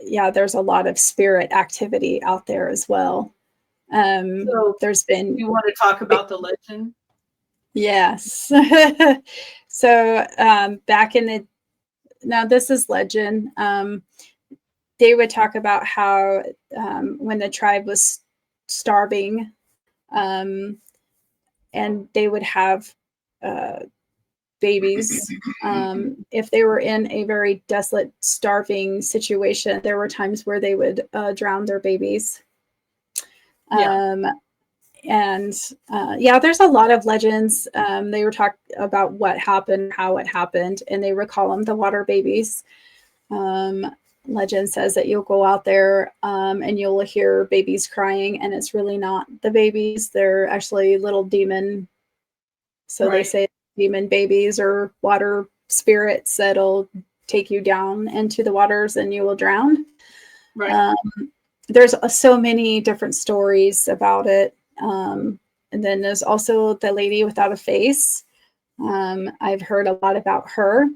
yeah, there's a lot of spirit activity out there as well. So there's been. You want to talk about the legend? Yes. So back in now this is legend. They would talk about how when the tribe was starving, and they would have babies. If they were in a very desolate, starving situation, there were times where they would drown their babies. There's a lot of legends. They were talking about what happened, how it happened, and they would call them the water babies. Legend says that you'll go out there and you'll hear babies crying, and it's really not the babies. They're actually little demon. So they say demon babies or water spirits that'll take you down into the waters and you will drown. There's so many different stories about it. And then there's also the lady without a face. I've heard a lot about her.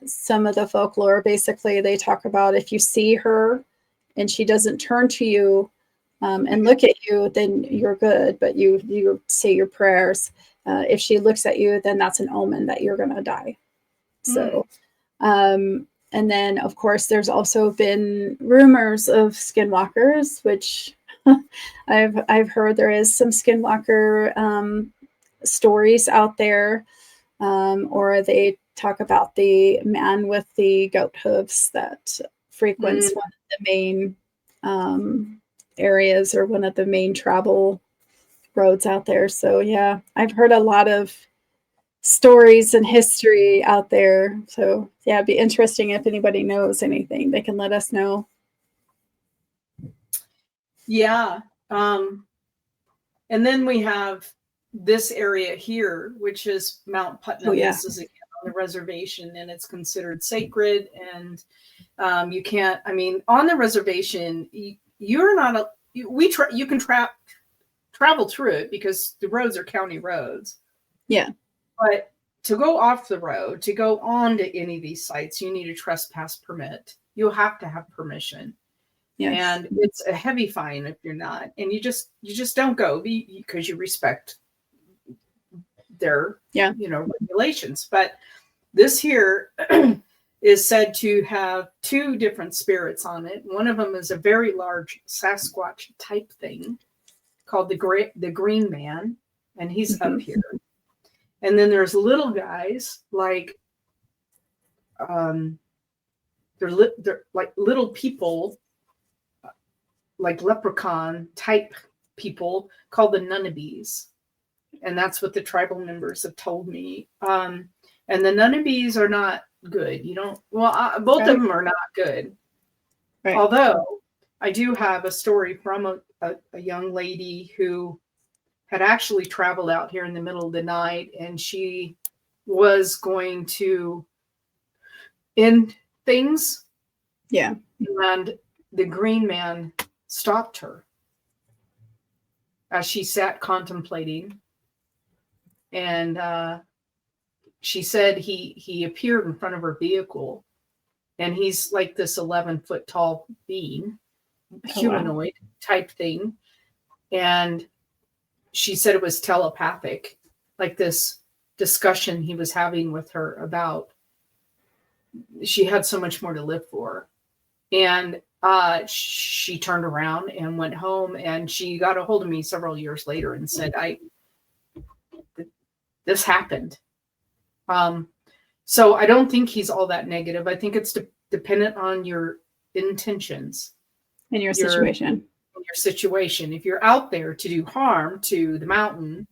Some of the folklore, basically, they talk about if you see her and she doesn't turn to you and look at you, then you're good, but you say your prayers. If she looks at you, then that's an omen that you're going to die. So, and then, of course, there's also been rumors of skinwalkers, which I've heard there is some skinwalker stories out there, or they talk about the man with the goat hooves that frequents one of the main areas or one of the main travel roads out there. So yeah, I've heard a lot of stories and history out there. So yeah, it'd be interesting if anybody knows anything, they can let us know. Yeah. And then we have this area here, which is Mount Putnam. This is again on the reservation, and it's considered sacred. And you can't, on the reservation, you're not you can travel through it because the roads are county roads. Yeah. But to go off the road, to go on to any of these sites, you need a trespass permit. You'll have to have permission. Yes. And it's a heavy fine if you're not. And you just don't go because you respect their regulations. But this here is said to have two different spirits on it. One of them is a very large Sasquatch type thing called the Green Man, and he's up here. And then there's little guys like they're like little people, like leprechaun type people called the Nunnabees. And that's what the tribal members have told me. And the Nunnabees are not good. Both of them are not good. Right. Although I do have a story from a young lady who had actually traveled out here in the middle of the night, and she was going to end things. Yeah. And the Green Man stopped her as she sat contemplating. And she said he appeared in front of her vehicle, and he's like this 11-foot tall being, humanoid type thing. And she said it was telepathic, like this discussion he was having with her about she had so much more to live for. And she turned around and went home, and she got a hold of me several years later and said, this happened. So I don't think he's all that negative. I think it's dependent on your intentions. In your situation. If you're out there to do harm to the mountain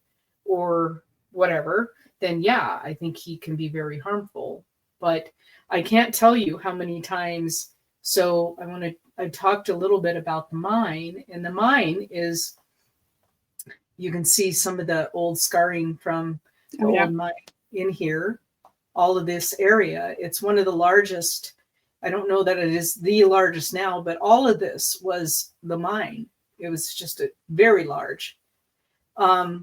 or whatever, then yeah, I think he can be very harmful. But I can't tell you how many times. So I talked a little bit about the mine, and the mine is, you can see some of the old scarring from the old mine in here, all of this area. It's one of the largest. I don't know that it is the largest now, but all of this was the mine. It was just a very large. I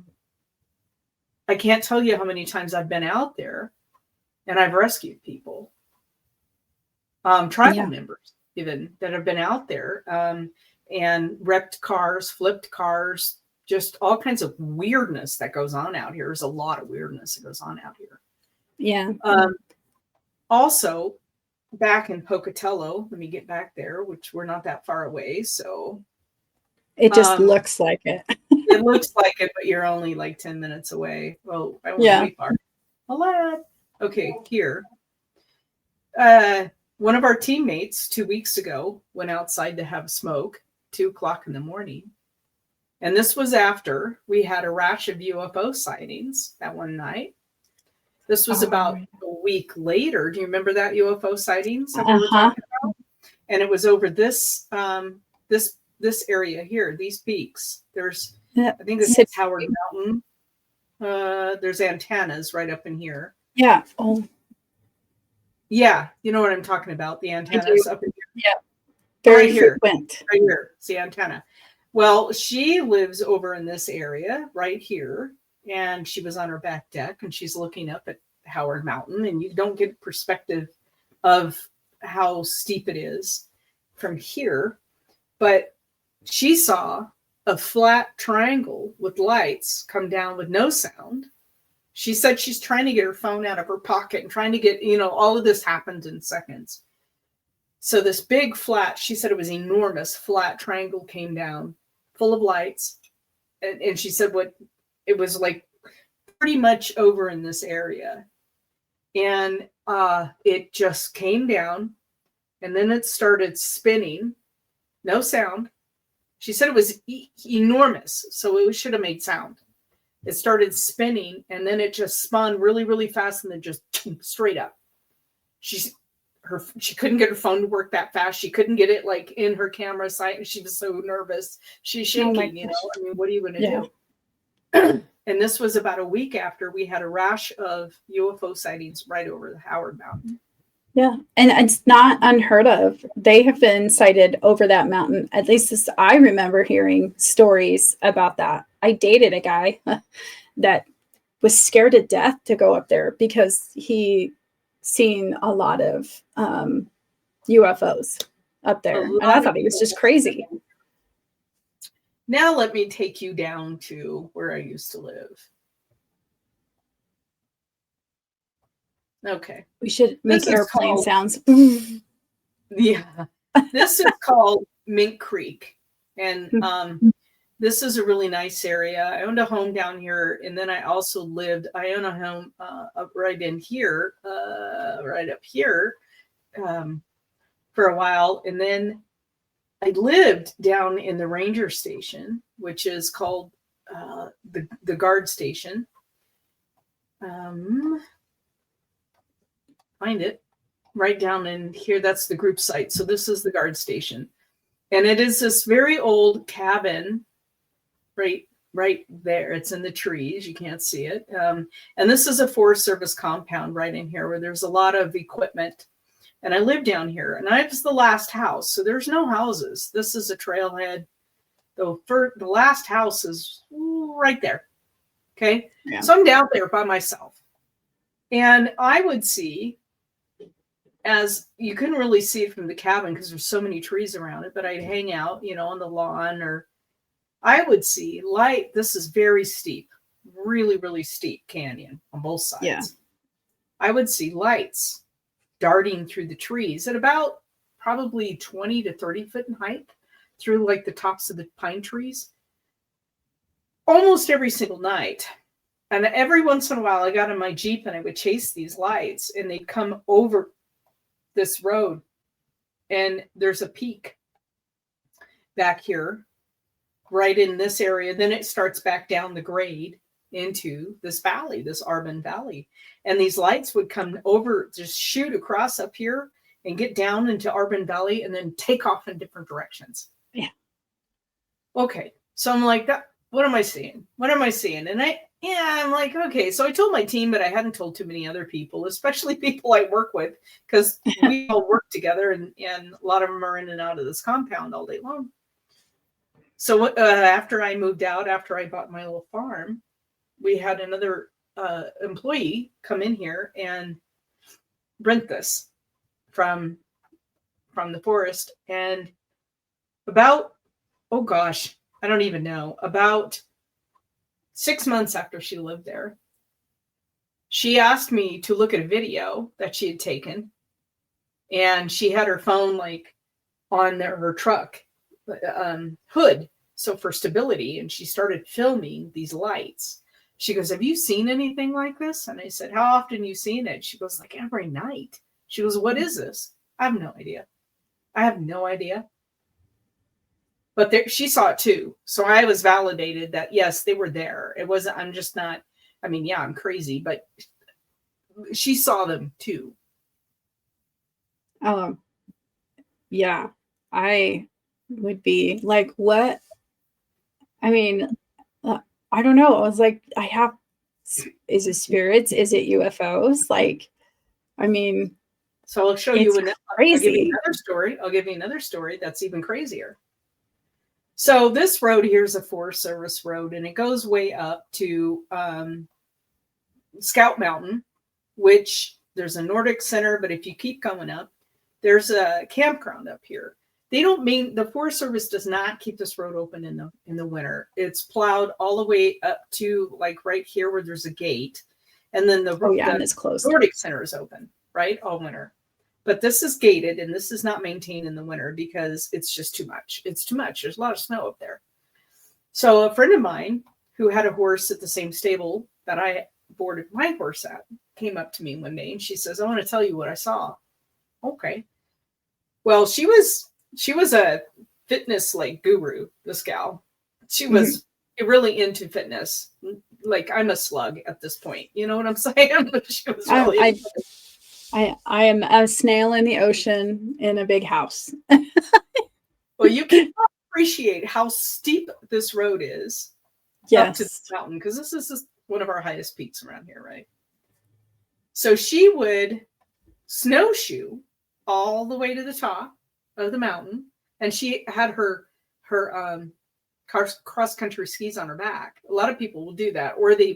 can't tell you how many times I've been out there and I've rescued people, tribal members even, that have been out there, and wrecked cars, flipped cars, just all kinds of weirdness that goes on out here. There's a lot of weirdness that goes on out here. Yeah. Also, back in Pocatello, let me get back there, which we're not that far away. So it just looks like it. It looks like it, but you're only like 10 minutes away. Well, I won't be far. A lot. Okay, here. One of our teammates 2 weeks ago went outside to have a smoke, 2:00 in the morning. And this was after we had a rash of UFO sightings that one night. This was about a week later. Do you remember that UFO sightings that we were talking about? And it was over this this area here, these peaks. There's, I think this is Howard Mountain. There's antennas right up in here. Yeah. Oh. Yeah, you know what I'm talking about. The antennas up in here. Yeah. Very frequent. Right here. It's the antenna. Well, she lives over in this area right here. And she was on her back deck and she's looking up at Howard Mountain, and you don't get perspective of how steep it is from here. But she saw a flat triangle with lights come down with no sound. She said she's trying to get her phone out of her pocket and trying to get, all of this happened in seconds. So this big flat, she said it was enormous, flat triangle came down full of lights. And she said it was like pretty much over in this area. And it just came down and then it started spinning. No sound. She said it was enormous, so it should have made sound. It started spinning and then it just spun really, really fast and then just straight up. She couldn't get her phone to work that fast. She couldn't get it like in her camera sight. She was so nervous. She's shaking, I mean, what are you going to do? And this was about a week after we had a rash of UFO sightings right over the Howard Mountain. Yeah. And it's not unheard of. They have been sighted over that mountain. At least I remember hearing stories about that. I dated a guy that was scared to death to go up there because he seen a lot of UFOs up there. And I thought he was just crazy. Now let me take you down to where I used to live. Okay. We should make airplane sounds. Yeah. This is called Mink Creek. And this is a really nice area. I owned a home down here. And then I also I own a home right in here, right up here for a while. And then I lived down in the ranger station, which is called the guard station. Find it right down in here. That's the group site. So this is the guard station. And it is this very old cabin right there. It's in the trees. You can't see it. And this is a Forest Service compound right in here where there's a lot of equipment. And I live down here, and I was the last house. So there's no houses. This is a trailhead. The last house is right there. Okay. Yeah. So I'm down there by myself. And I would see, as you couldn't really see it from the cabin because there's so many trees around it, but I'd hang out, on the lawn, or I would see light. This is very steep, really, really steep canyon on both sides. Yeah. I would see lights darting through the trees at about probably 20 to 30 foot in height through like the tops of the pine trees almost every single night. And every once in a while I got in my Jeep and I would chase these lights and they'd come over this road And there's a peak back here, right in this area. Then it starts back down the grade into this valley, this Arbon Valley. And these lights would come over, just shoot across up here and get down into Arbon Valley and then take off in different directions. Yeah. Okay. So I'm like, what am I seeing? What am I seeing? And I'm like, okay. So I told my team, but I hadn't told too many other people, especially people I work with, because we all work together and a lot of them are in and out of this compound all day long. So after I moved out, after I bought my little farm, we had another employee come in here and rent this from the forest. And about, oh gosh, I don't even know, about 6 months after she lived there, she asked me to look at a video that she had taken. And she had her phone like on her truck hood, so for stability. And she started filming these lights. She goes, have you seen anything like this? And I said, how often you seen it? She goes, like every night. She goes, what is this? I have no idea. I have no idea. But she saw it too. So I was validated that, yes, they were there. It wasn't, I'm just not, I mean, yeah, I'm crazy, but she saw them too. Yeah, I would be like, what? I mean, I don't know. I was like, is it spirits? Is it UFOs? Like, I mean, so I'll show you crazy. I'll give you another story. I'll give you another story that's even crazier. So this road here is a Forest Service road, and it goes way up to Scout Mountain, which there's a Nordic Center, but if you keep going up, there's a campground up here. The Forest Service does not keep this road open in the winter. It's plowed all the way up to like right here where there's a gate. And then the and it's closed. Nordic Center is open, right? All winter. But this is gated and this is not maintained in the winter because it's just too much. It's too much. There's a lot of snow up there. So a friend of mine who had a horse at the same stable that I boarded my horse at came up to me one day and she says, I want to tell you what I saw. Okay. Well, she was a fitness like guru, this gal. She was really into fitness. Like I'm a slug at this point. You know what I'm saying? She was really I am a snail in the ocean in a big house. Well, you can appreciate how steep this road is up to this mountain, because this is one of our highest peaks around here, right? So she would snowshoe all the way to the top of the mountain, and she had her cross country skis on her back. A lot of people will do that, or they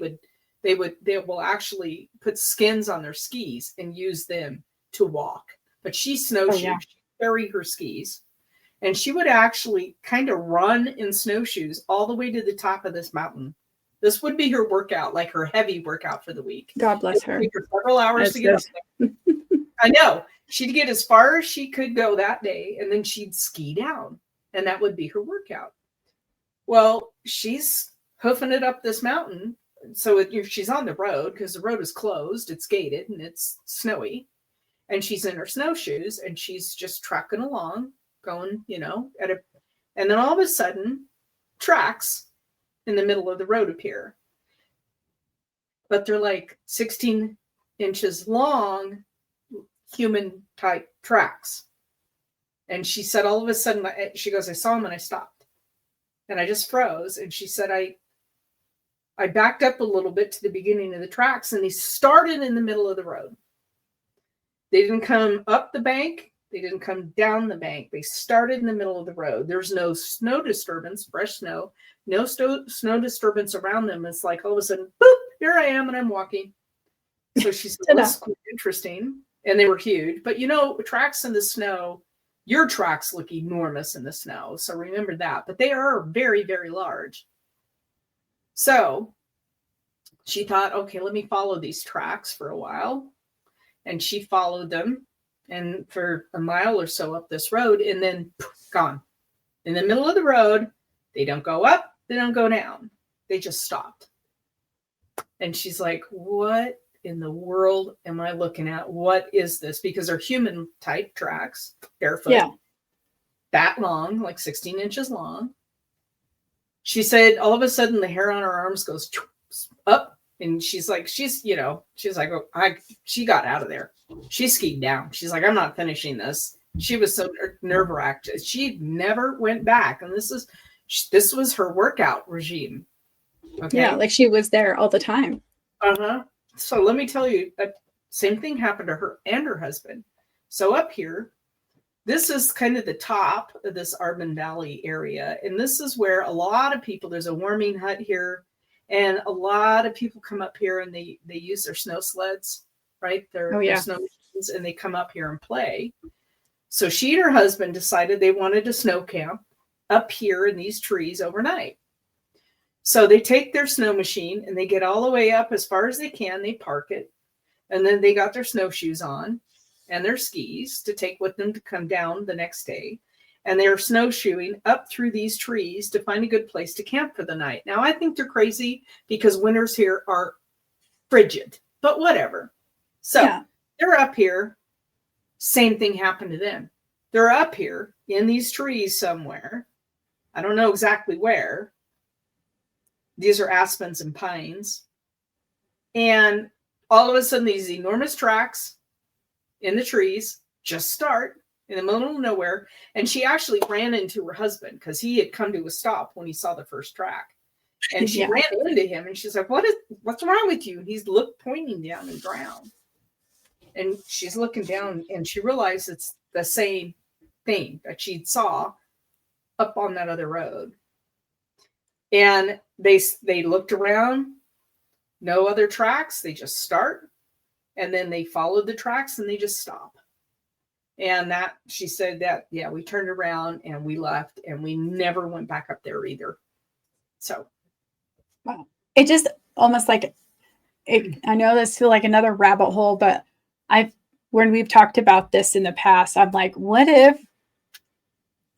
will actually put skins on their skis and use them to walk. But she snowshoed, she carried her skis, and she would actually kind of run in snowshoes all the way to the top of this mountain. This would be her workout, like her heavy workout for the week. God bless her. Take her several hours to get up there. I know. She'd get as far as she could go that day, and then she'd ski down, and that would be her workout. Well, she's hoofing it up this mountain. So she's on the road because the road is closed. It's gated and it's snowy. And she's in her snowshoes and she's just trucking along, going, and then all of a sudden, tracks in the middle of the road appear. But they're like 16 inches long, human type tracks. And she said, all of a sudden, she goes, I saw them and I stopped. And I just froze. And she said, I backed up a little bit to the beginning of the tracks, and they started in the middle of the road. They didn't come up the bank. They didn't come down the bank. They started in the middle of the road. There's no snow disturbance, fresh snow, no snow disturbance around them. It's like all of a sudden, boop, here I am, and I'm walking. So she said, that's quite interesting. And they were huge. But tracks in the snow, your tracks look enormous in the snow. So remember that. But they are very, very large. So she thought, okay, let me follow these tracks for a while. And she followed them and for a mile or so up this road, and then gone. In the middle of the road, they don't go up, they don't go down. They just stopped. And she's like, what in the world am I looking at? What is this? Because they're human type tracks, barefoot, that long, like 16 inches long. She said all of a sudden the hair on her arms goes up, and she's like, oh, she got out of there. She skied down. She's like, I'm not finishing this. She was so nerve-wracked. She never went back. And this was her workout regime. Okay. Yeah, like she was there all the time. Uh-huh. So let me tell you, same thing happened to her and her husband. So up here, this is kind of the top of this Arbon Valley area. And this is where a lot of people, there's a warming hut here, and a lot of people come up here and they use their snow sleds, right? Their snow machines, and they come up here and play. So she and her husband decided they wanted to snow camp up here in these trees overnight. So they take their snow machine and they get all the way up as far as they can. They park it. And then they got their snowshoes on and their skis to take with them to come down the next day. And they're snowshoeing up through these trees to find a good place to camp for the night. Now, I think they're crazy because winters here are frigid, but whatever. So they're up here. Same thing happened to them. They're up here in these trees somewhere. I don't know exactly where. These are aspens and pines. And all of a sudden, these enormous tracks in the trees just start in the middle of nowhere. And she actually ran into her husband because he had come to a stop when he saw the first track. And she ran into him and she's like, what's wrong with you? And he's pointing down the ground. And she's looking down and she realized it's the same thing that she saw up on that other road. And they looked around, no other tracks. They just start. And then they followed the tracks and they just stop. And that, she said that, we turned around and we left and we never went back up there either. So. Wow. It just almost like, I know this feels like another rabbit hole, but when we've talked about this in the past, I'm like, what if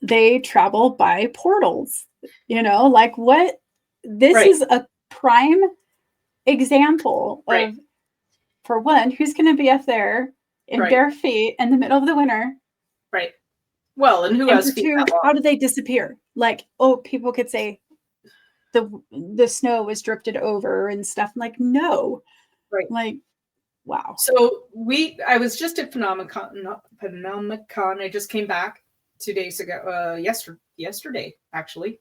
they travel by portals? Like what? This is a prime example of, for one, who's going to be up there in bare feet in the middle of the winter? Right. Well, and who has feet? How do they disappear? Like, people could say the snow was drifted over and stuff. I'm like, no. Right. Like, wow. So I was just at Phenomenon. I just came back 2 days ago, yesterday, actually.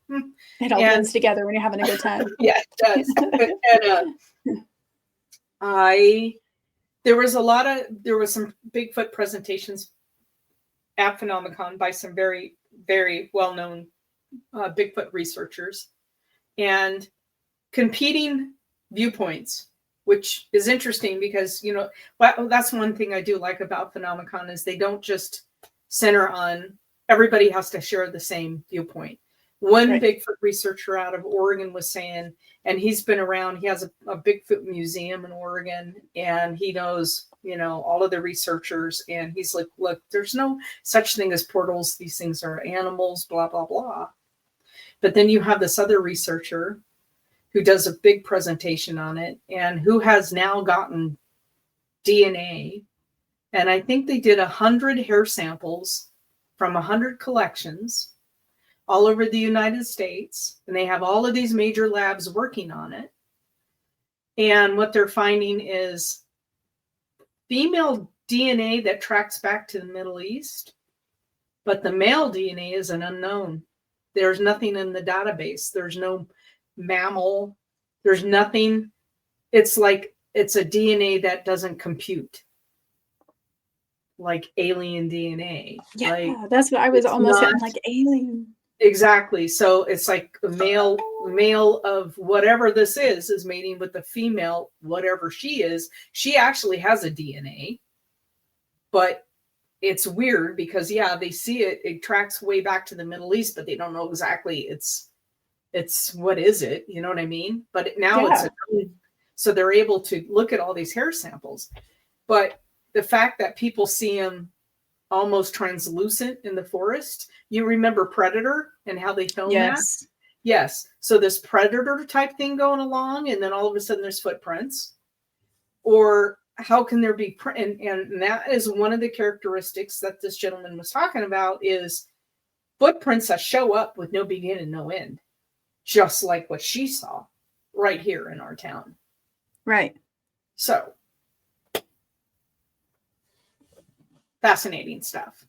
It all blends together when you're having a good time. Yeah, it does. And there was some Bigfoot presentations at Phenomenon by some very, very well-known Bigfoot researchers and competing viewpoints, which is interesting because, that's one thing I do like about Phenomenon is they don't just center on everybody has to share the same viewpoint. One Bigfoot researcher out of Oregon was saying, and he's been around, he has a Bigfoot museum in Oregon, and he knows, all of the researchers, and he's like, look, there's no such thing as portals. These things are animals, blah, blah, blah. But then you have this other researcher who does a big presentation on it and who has now gotten DNA. And I think they did 100 hair samples from 100 collections all over the United States. And they have all of these major labs working on it. And what they're finding is female DNA that tracks back to the Middle East, but the male DNA is an unknown. There's nothing in the database. There's no mammal. There's nothing. It's like it's a DNA that doesn't compute, like alien DNA. Yeah, that's what I was almost saying, like alien. Exactly. So it's like the male of whatever this is mating with the female, whatever she is. She actually has a DNA, but it's weird because they see it tracks way back to the Middle East, but they don't know exactly it's what is it, you know what I mean? But now so they're able to look at all these hair samples. But the fact that people see them almost translucent in the forest, you remember Predator and how they filmed that? Yes. So this Predator type thing going along, and then all of a sudden there's footprints. or how can there be and that is one of the characteristics that this gentleman was talking about, is footprints that show up with no beginning, no end, just like what she saw right here in our town. Right. So fascinating stuff.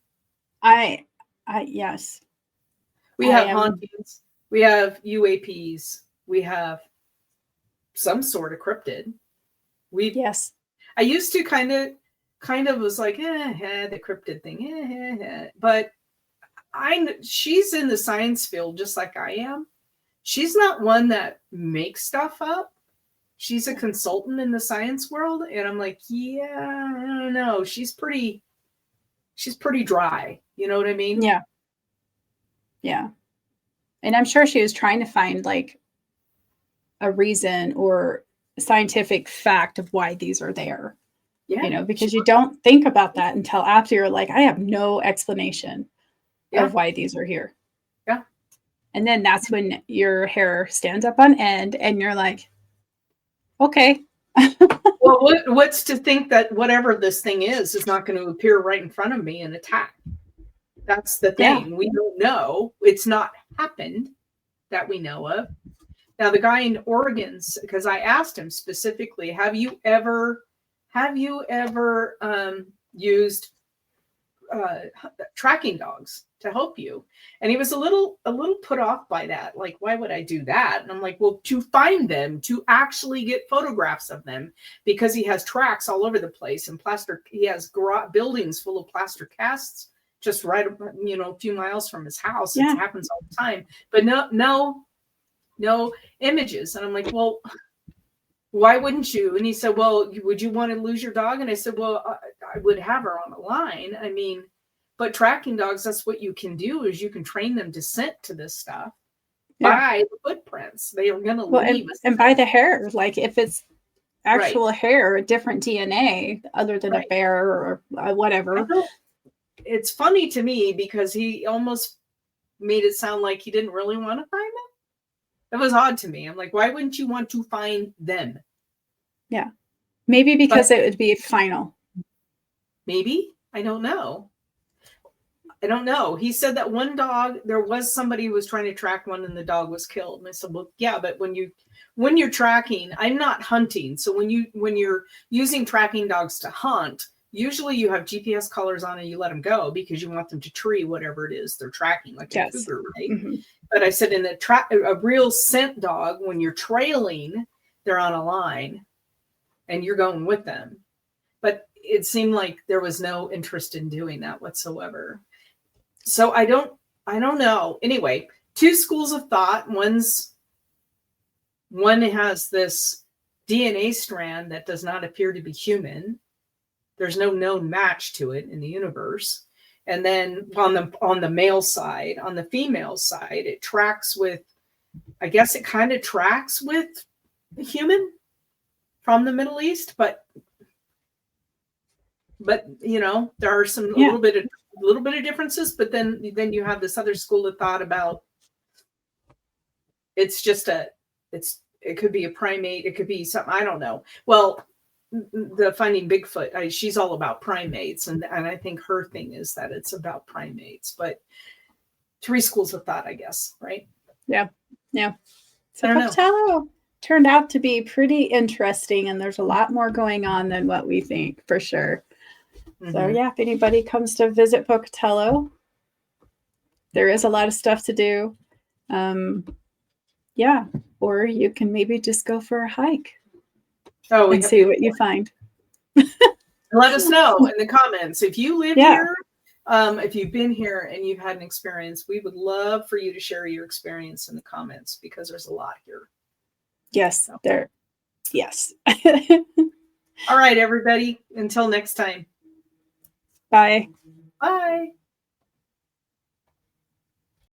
Yes. We have hauntings, we have UAPs, we have some sort of cryptid. Yes. I used to kind of was like, the cryptid thing, but she's in the science field just like I am. She's not one that makes stuff up. She's a consultant in the science world, and I'm like, yeah, I don't know. She's pretty dry. You know what I mean? Yeah. Yeah. And I'm sure she was trying to find like a reason or scientific fact of why these are there. Yeah. You know, because you don't think about that until after you're like, I have no explanation of why these are here. Yeah. And then that's when your hair stands up on end and you're like, okay. Well, what's to think that whatever this thing is not going to appear right in front of me and attack? That's the thing. Yeah. We don't know. It's not happened that we know of. Now, the guy in Oregon, because I asked him specifically, have you ever used tracking dogs to help you? And he was a little put off by that. Like, why would I do that? And I'm like, well, to find them, to actually get photographs of them, because he has tracks all over the place and he has buildings full of plaster casts just right, a few miles from his house. Yeah. It happens all the time, but no images. And I'm like, well, why wouldn't you? And he said, well, would you want to lose your dog? And I said, well, I would have her on a line. I mean, but tracking dogs, that's what you can do, is you can train them to scent to this stuff by the footprints. They are going to leave. And by the hair, like if it's actual hair, different DNA other than a bear or whatever. It's funny to me because he almost made it sound like he didn't really want to find them. That was odd to me. I'm like, why wouldn't you want to find them? Yeah. Maybe because it would be final. Maybe. I don't know. He said that one dog, there was somebody who was trying to track one and the dog was killed. And I said, well, yeah, but when you're tracking, I'm not hunting. So when you're using tracking dogs to hunt, usually you have GPS collars on and you let them go because you want them to tree whatever it is they're tracking, like a cougar, right? Mm-hmm. But I said in a real scent dog, when you're trailing, they're on a line and you're going with them. But it seemed like there was no interest in doing that whatsoever. So I don't know. Anyway, two schools of thought. One has this DNA strand that does not appear to be human. There's no known match to it in the universe. And then on the male side, on the female side, it tracks with, I guess it kind of tracks with the human from the Middle East, but there are some a little bit of differences. But then you have this other school of thought about it could be a primate, it could be something, I don't know. Well, the Finding Bigfoot, she's all about primates, and I think her thing is that it's about primates. But three schools of thought, I guess, right? Yeah. So Pocatello turned out to be pretty interesting, and there's a lot more going on than what we think, for sure. Mm-hmm. So if anybody comes to visit Pocatello, there is a lot of stuff to do. Or you can maybe just go for a hike. And see what you find. Let us know in the comments if you live here, if you've been here and you've had an experience. We would love for you to share your experience in the comments because there's a lot here. Yes, there. Yes. All right, everybody. Until next time. Bye. Bye.